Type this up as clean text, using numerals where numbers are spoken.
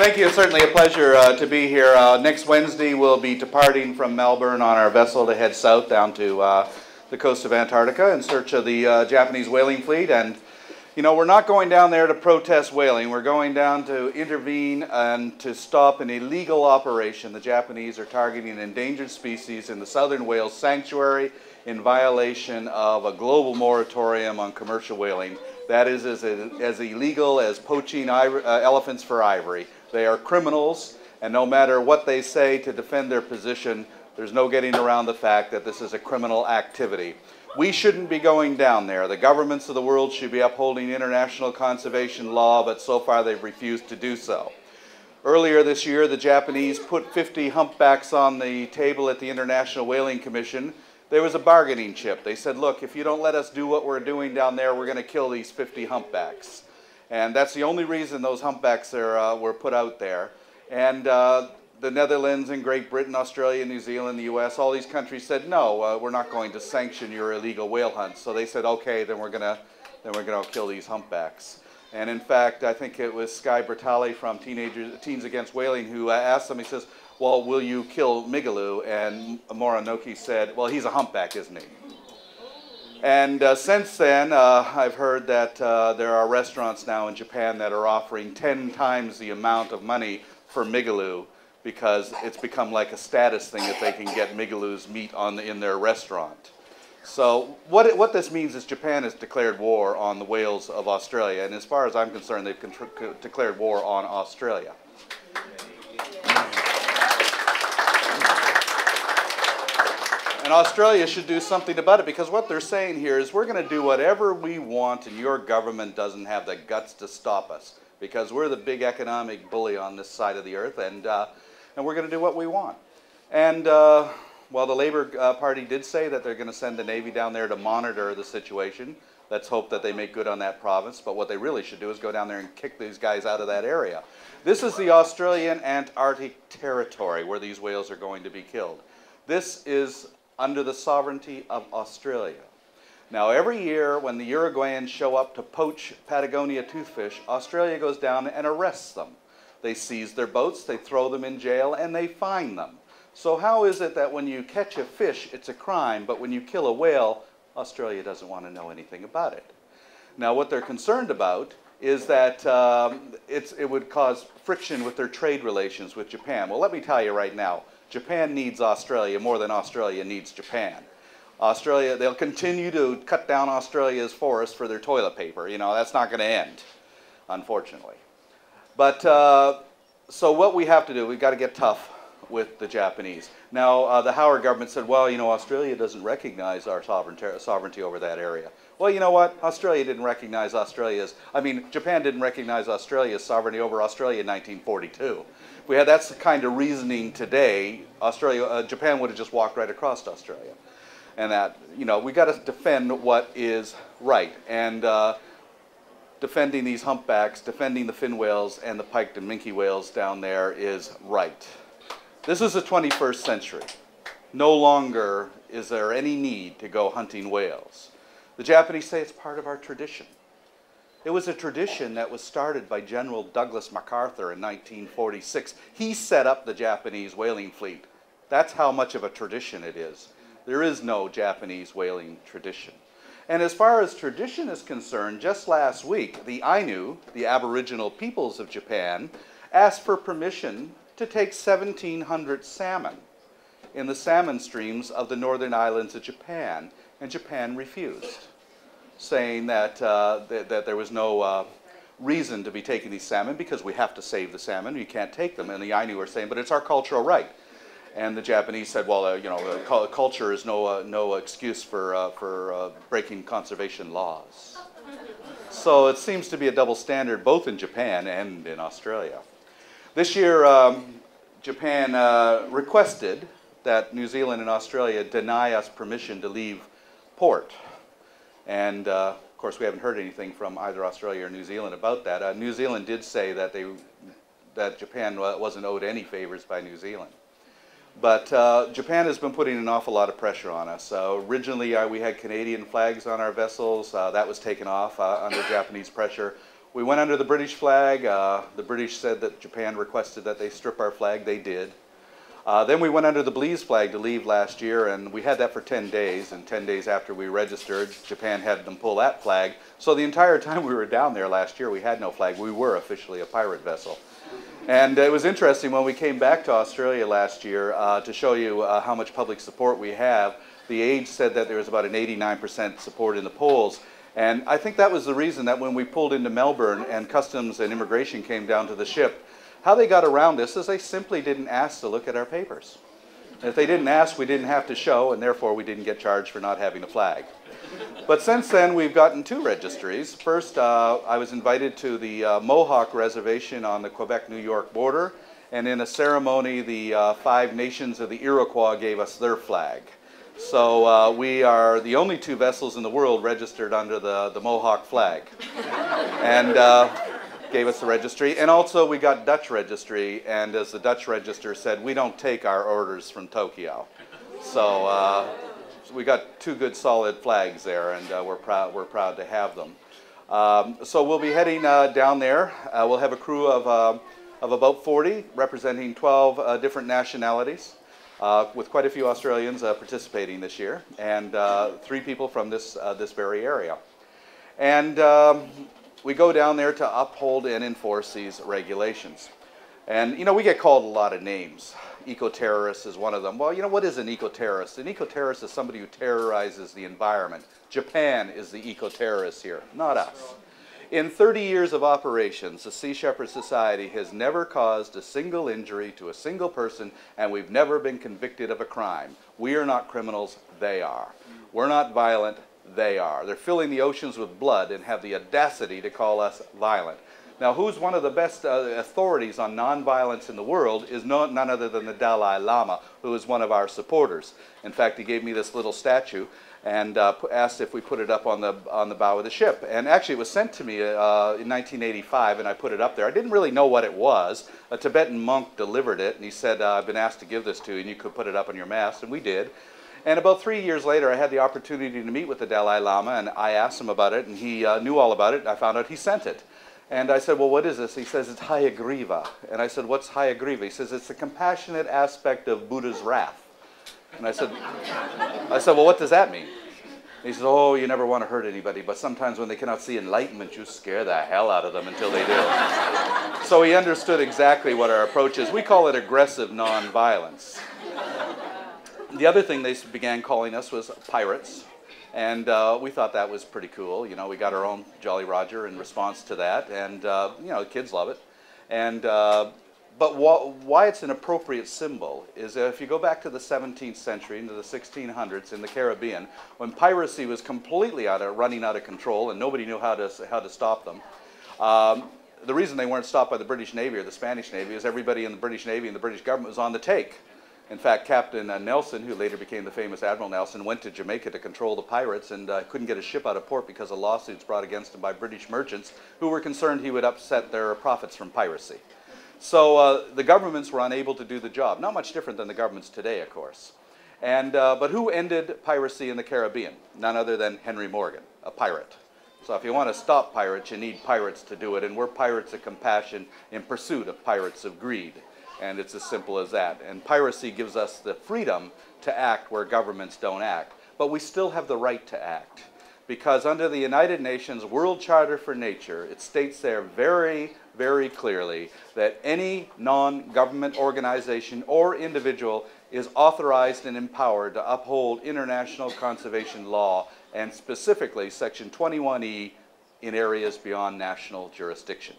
Thank you. It's certainly a pleasure to be here. Next Wednesday, we'll be departing from Melbourne on our vessel to head south down to the coast of Antarctica in search of the Japanese whaling fleet. And, you know, we're not going down there to protest whaling. We're going down to intervene and to stop an illegal operation. The Japanese are targeting an endangered species in the Southern Whale Sanctuary in violation of a global moratorium on commercial whaling. That is as illegal as poaching elephants for ivory. They are criminals, and no matter what they say to defend their position, there's no getting around the fact that this is a criminal activity. We shouldn't be going down there. The governments of the world should be upholding international conservation law, but so far they've refused to do so. Earlier this year, the Japanese put 50 humpbacks on the table at the International Whaling Commission. There was a bargaining chip. They said, look, if you don't let us do what we're doing down there, we're going to kill these 50 humpbacks. And that's the only reason those humpbacks were put out there. And the Netherlands and Great Britain, Australia, New Zealand, the US, all these countries said, no, we're not going to sanction your illegal whale hunts. So they said, okay, then we're going to kill these humpbacks. And in fact, I think it was Sky Bertali from Teens Against Whaling who asked them, he says, well, will you kill Migaloo? And Morinoki said, well, he's a humpback, isn't he? And since then, I've heard that there are restaurants now in Japan that are offering 10 times the amount of money for Migaloo because it's become like a status thing if they can get Migaloo's meat in their restaurant. So what this means is Japan has declared war on the whales of Australia. And as far as I'm concerned, they've declared war on Australia. And Australia should do something about it, because what they're saying here is we're going to do whatever we want and your government doesn't have the guts to stop us, because we're the big economic bully on this side of the earth, and we're going to do what we want. And while the Labour Party did say that they're going to send the Navy down there to monitor the situation, let's hope that they make good on that province, but what they really should do is go down there and kick these guys out of that area. This is the Australian Antarctic territory where these whales are going to be killed. This is under the sovereignty of Australia. Now, every year when the Uruguayans show up to poach Patagonia toothfish, Australia goes down and arrests them. They seize their boats, they throw them in jail, and they fine them. So how is it that when you catch a fish, it's a crime, but when you kill a whale, Australia doesn't want to know anything about it? Now, what they're concerned about is that it would cause friction with their trade relations with Japan. Well, let me tell you right now, Japan needs Australia more than Australia needs Japan. Australia, they'll continue to cut down Australia's forests for their toilet paper. You know, that's not going to end, unfortunately. But so what we have to do, we've got to get tough with the Japanese. Now, the Howard government said, well, you know, Australia doesn't recognize our sovereignty over that area. Well, you know what? Japan didn't recognize Australia's sovereignty over Australia in 1942. If we had that kind of reasoning today, Japan would have just walked right across Australia. And that, you know, we got to defend what is right. And defending these humpbacks, defending the fin whales and the piked and minke whales down there is right. This is the 21st century. No longer is there any need to go hunting whales. The Japanese say it's part of our tradition. It was a tradition that was started by General Douglas MacArthur in 1946. He set up the Japanese whaling fleet. That's how much of a tradition it is. There is no Japanese whaling tradition. And as far as tradition is concerned, just last week, the Ainu, the Aboriginal peoples of Japan, asked for permission to take 1,700 salmon in the salmon streams of the northern islands of Japan, and Japan refused, saying that, that there was no reason to be taking these salmon because we have to save the salmon, you can't take them. And the Ainu were saying, but it's our cultural right. And the Japanese said, well, you know, culture is no excuse for breaking conservation laws. So it seems to be a double standard both in Japan and in Australia. This year, Japan requested that New Zealand and Australia deny us permission to leave port. And of course, we haven't heard anything from either Australia or New Zealand about that. New Zealand did say that Japan wasn't owed any favors by New Zealand. But Japan has been putting an awful lot of pressure on us. Originally, we had Canadian flags on our vessels. That was taken off under Japanese pressure. We went under the British flag. The British said that Japan requested that they strip our flag. They did. Then we went under the Belize flag to leave last year, and we had that for 10 days, and 10 days after we registered, Japan had them pull that flag. So the entire time we were down there last year, we had no flag. We were officially a pirate vessel. And it was interesting when we came back to Australia last year to show you how much public support we have. The Age said that there was about an 89% support in the polls. And I think that was the reason that when we pulled into Melbourne and Customs and Immigration came down to the ship, how they got around this is they simply didn't ask to look at our papers. And if they didn't ask, we didn't have to show, and therefore we didn't get charged for not having a flag. But since then, we've gotten 2 registries. First, I was invited to the Mohawk Reservation on the Quebec-New York border, and in a ceremony, the 5 nations of the Iroquois gave us their flag. So we are the only 2 vessels in the world registered under the Mohawk flag. And gave us the registry. And also we got Dutch registry, and as the Dutch register said, we don't take our orders from Tokyo. So we got 2 good solid flags there, and we're proud to have them. So we'll be heading down there. We'll have a crew of about 40 representing 12 different nationalities, with quite a few Australians participating this year, and 3 people from this very area. And we go down there to uphold and enforce these regulations. And, you know, we get called a lot of names. Eco-terrorist is one of them. Well, you know, what is an eco-terrorist? An eco-terrorist is somebody who terrorizes the environment. Japan is the eco-terrorist here, not us. In 30 years of operations, the Sea Shepherd Society has never caused a single injury to a single person, and we've never been convicted of a crime. We are not criminals, they are. We're not violent, they are. They're filling the oceans with blood and have the audacity to call us violent. Now, who's one of the best authorities on nonviolence in the world is none other than the Dalai Lama, who is one of our supporters. In fact, he gave me this little statue and asked if we put it up on the bow of the ship. And actually, it was sent to me in 1985, and I put it up there. I didn't really know what it was. A Tibetan monk delivered it, and he said, I've been asked to give this to you, and you could put it up on your mast, and we did. And about 3 years later, I had the opportunity to meet with the Dalai Lama, and I asked him about it, and he knew all about it. I found out he sent it. And I said, well, what is this? He says, it's Hayagriva. And I said, what's Hayagriva? He says, it's the compassionate aspect of Buddha's wrath. And I said, well, what does that mean? He says, oh, you never want to hurt anybody, but sometimes when they cannot see enlightenment, you scare the hell out of them until they do. So he understood exactly what our approach is. We call it aggressive nonviolence. The other thing they began calling us was pirates, and we thought that was pretty cool. You know, we got our own Jolly Roger in response to that, and you know, the kids love it. And but why it's an appropriate symbol is if you go back to the 17th century into the 1600s in the Caribbean, when piracy was completely running out of control and nobody knew how to stop them. The reason they weren't stopped by the British Navy or the Spanish Navy is everybody in the British Navy and the British government was on the take. In fact, Captain Nelson, who later became the famous Admiral Nelson, went to Jamaica to control the pirates and couldn't get a ship out of port because of lawsuits brought against him by British merchants who were concerned he would upset their profits from piracy. So the governments were unable to do the job. Not much different than the governments today, of course. And, but who ended piracy in the Caribbean? None other than Henry Morgan, a pirate. So if you want to stop pirates, you need pirates to do it. And we're pirates of compassion in pursuit of pirates of greed. And it's as simple as that. And piracy gives us the freedom to act where governments don't act. But we still have the right to act. Because under the United Nations World Charter for Nature, it states there very, very clearly that any non-government organization or individual is authorized and empowered to uphold international conservation law, and specifically Section 21E in areas beyond national jurisdiction.